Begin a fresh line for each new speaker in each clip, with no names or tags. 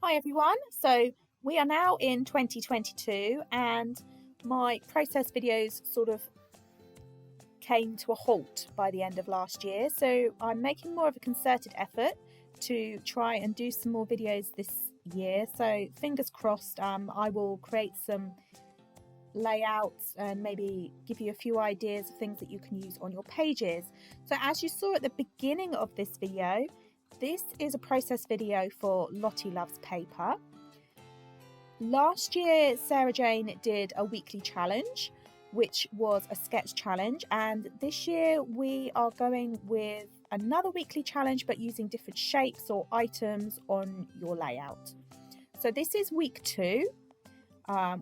Hi everyone, so we are now in 2022 and my process videos sort of came to a halt by the end of last year, so I'm making more of a concerted effort to try and do some more videos this year. So fingers crossed, I will create some layouts and maybe give you a few ideas of things that you can use on your pages. So as you saw at the beginning of this video, this is a process video for Lottie Loves Paper. Last year, Sarah Jane did a weekly challenge, which was a sketch challenge, and this year we are going with another weekly challenge but using different shapes or items on your layout. So this is week 2.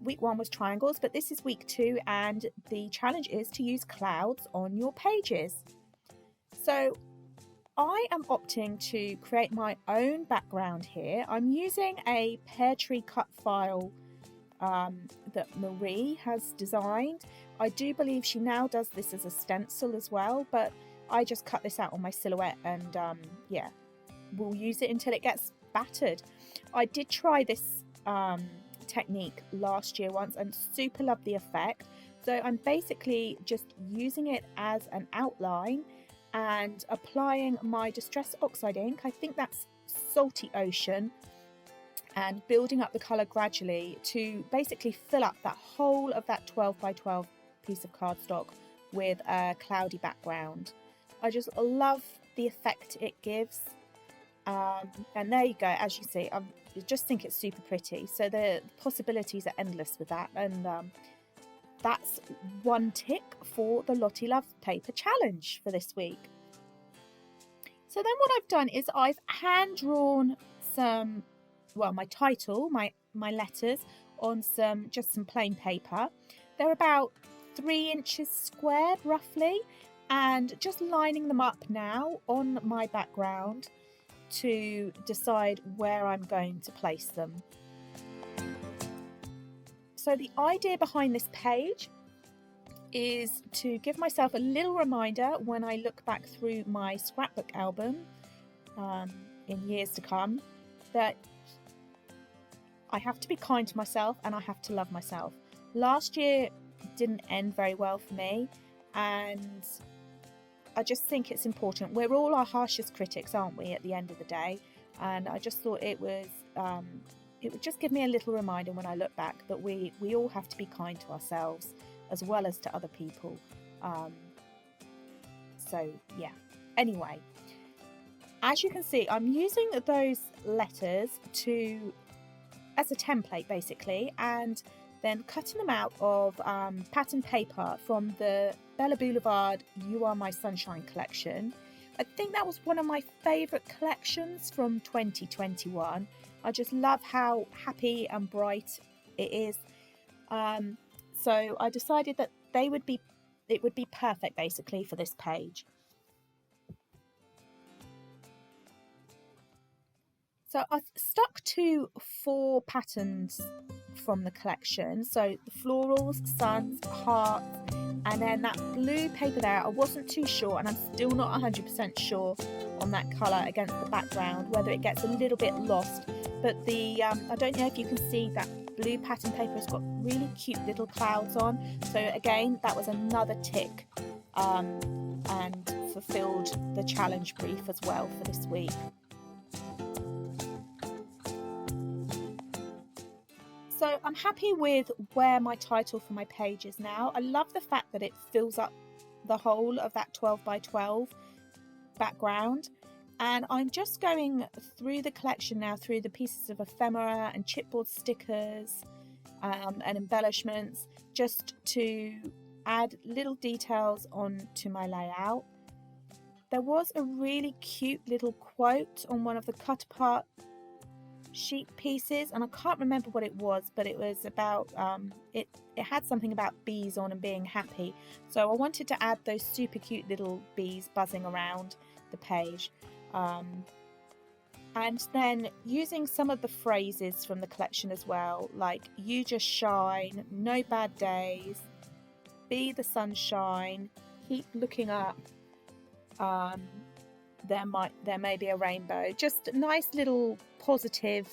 Week 1 was triangles, but this is week 2 and the challenge is to use clouds on your pages. So I am opting to create my own background here. I'm using a pear tree cut file that Marie has designed. I do believe she now does this as a stencil as well, but I just cut this out on my silhouette and yeah, we'll use it until it gets battered. I did try this technique last year once and super loved the effect. So I'm basically just using it as an outline and applying my Distress Oxide ink, I think that's Salty Ocean, and building up the colour gradually to basically fill up that whole of that 12 by 12 piece of cardstock with a cloudy background. I just love the effect it gives, and there you go. As you see, I just think it's super pretty, so the possibilities are endless with that, and that's one tick for the Lottie Loves Paper challenge for this week. So then what I've done is I've hand drawn some, well, my title, my letters on just some plain paper. They're about 3 inches squared roughly, and just lining them up now on my background to decide where I'm going to place them. So the idea behind this page is to give myself a little reminder when I look back through my scrapbook album in years to come, that I have to be kind to myself and I have to love myself. Last year didn't end very well for me, and I just think it's important. We're all our harshest critics, aren't we, at the end of the day? And I just thought it would just give me a little reminder when I look back that we all have to be kind to ourselves as well as to other people. So yeah, anyway, as you can see, I'm using those letters as a template basically, and then cutting them out of pattern paper from the Bella Boulevard You Are My Sunshine collection. I think that was one of my favourite collections from 2021. I just love how happy and bright it is. So I decided that it would be perfect basically for this page. So I've stuck to 4 patterns from the collection. So the florals, suns, hearts, and then that blue paper there. I wasn't too sure, and I'm still not 100% sure on that colour against the background, whether it gets a little bit lost. But the I don't know if you can see that blue pattern paper has got really cute little clouds on. So again, that was another tick and fulfilled the challenge brief as well for this week. So I'm happy with where my title for my page is now. I love the fact that it fills up the whole of that 12 by 12 background. And I'm just going through the collection now, through the pieces of ephemera and chipboard stickers and embellishments, just to add little details onto my layout. There was a really cute little quote on one of the cut apart sheet pieces, and I can't remember what it was, but it was about it had something about bees on and being happy. So I wanted to add those super cute little bees buzzing around the page. And then using some of the phrases from the collection as well, like you just shine, no bad days, be the sunshine, keep looking up, there may be a rainbow. Just nice little positive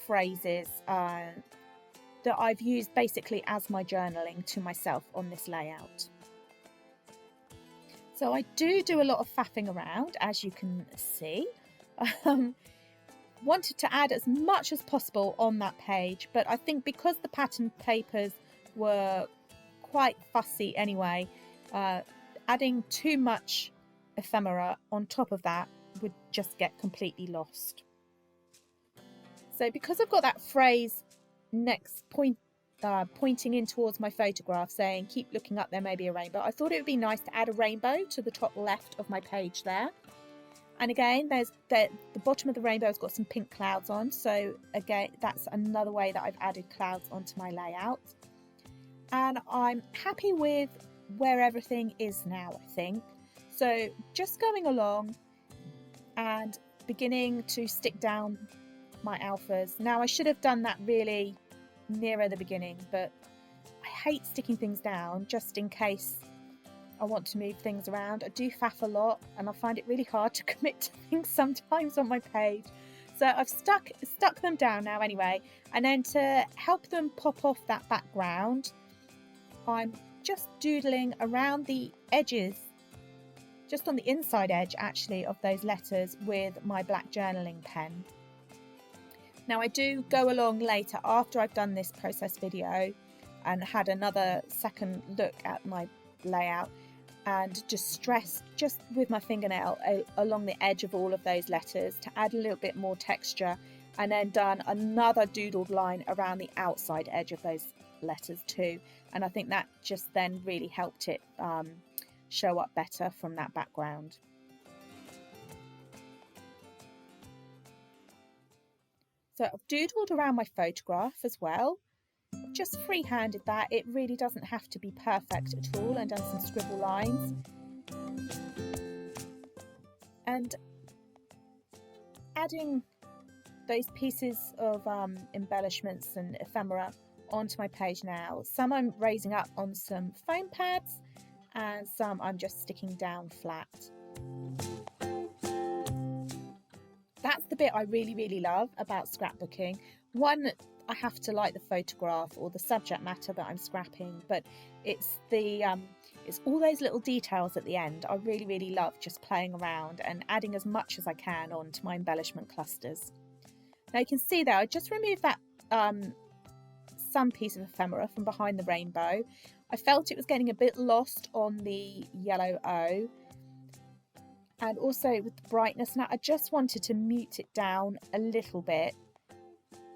phrases that I've used basically as my journaling to myself on this layout. So I do a lot of faffing around, as you can see. Wanted to add as much as possible on that page, but I think because the pattern papers were quite fussy anyway, adding too much ephemera on top of that would just get completely lost. So because I've got that phrase next pointing in towards my photograph saying keep looking up, there may be a rainbow, I thought it would be nice to add a rainbow to the top left of my page there. And again, there's the bottom of the rainbow has got some pink clouds on, so again that's another way that I've added clouds onto my layout. And I'm happy with where everything is now, I think. So just going along and beginning to stick down my alphas. Now I should have done that really nearer the beginning, but I hate sticking things down just in case I want to move things around. I do faff a lot and I find it really hard to commit to things sometimes on my page. So I've stuck them down now anyway, and then to help them pop off that background, I'm just doodling around the edges, just on the inside edge actually of those letters with my black journaling pen. Now I do go along later after I've done this process video and had another second look at my layout and just stressed just with my fingernail along the edge of all of those letters to add a little bit more texture, and then done another doodled line around the outside edge of those letters too, and I think that just then really helped it show up better from that background. So I've doodled around my photograph as well, just free-handed that. It really doesn't have to be perfect at all, and done some scribble lines. And adding those pieces of embellishments and ephemera onto my page now. Some I'm raising up on some foam pads and some I'm just sticking down flat. That's the bit I really love about scrapbooking. One, I have to like the photograph or the subject matter that I'm scrapping, but it's all those little details at the end. I really love just playing around and adding as much as I can onto my embellishment clusters. Now you can see there, I just removed that some piece of ephemera from behind the rainbow. I felt it was getting a bit lost on the yellow O, and also with the brightness. Now I just wanted to mute it down a little bit,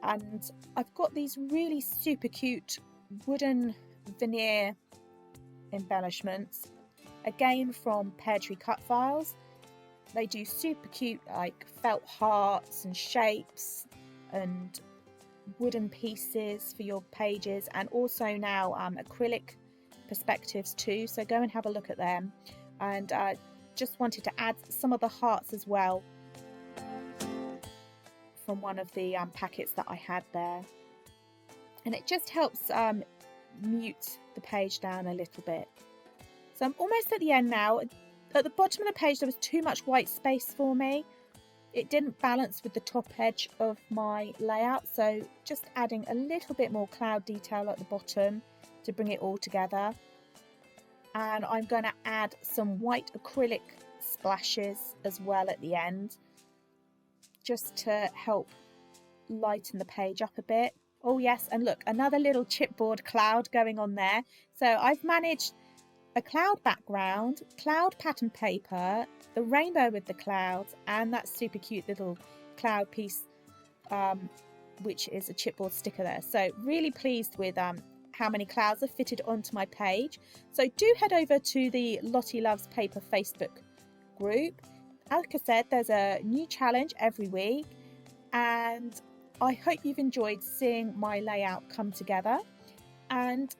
and I've got these really super cute wooden veneer embellishments, again from Pear Tree Cut Files. They do super cute like felt hearts and shapes and wooden pieces for your pages, and also now acrylic perspectives too, so go and have a look at them. And just wanted to add some of the hearts as well from one of the packets that I had there, and it just helps mute the page down a little bit. So I'm almost at the end now. At the bottom of the page there was too much white space for me. It didn't balance with the top edge of my layout, so just adding a little bit more cloud detail at the bottom to bring it all together. And I'm going to add some white acrylic splashes as well at the end, just to help lighten the page up a bit. Oh yes, and look, another little chipboard cloud going on there. So I've managed a cloud background, cloud pattern paper, the rainbow with the clouds, and that super cute little cloud piece, which is a chipboard sticker there. So really pleased with how many clouds are fitted onto my page. So do head over to the Lottie Loves Paper Facebook group. Like I said, there's a new challenge every week, and I hope you've enjoyed seeing my layout come together. And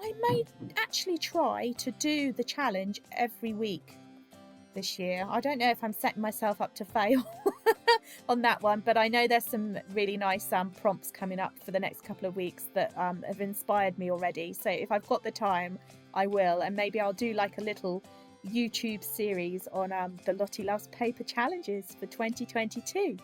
I may actually try to do the challenge every week this year. I don't know if I'm setting myself up to fail on that one, but I know there's some really nice prompts coming up for the next couple of weeks that have inspired me already. So if I've got the time, I will, and maybe I'll do like a little YouTube series on the Lottie Loves Paper challenges for 2022.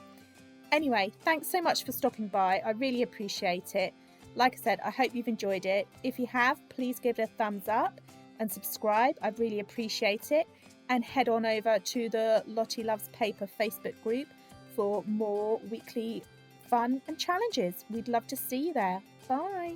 Anyway, thanks so much for stopping by. I really appreciate it. Like I said, I hope you've enjoyed it. If you have, please give it a thumbs up and subscribe. I'd really appreciate it. And head on over to the Lottie Loves Paper Facebook group for more weekly fun and challenges. We'd love to see you there. Bye.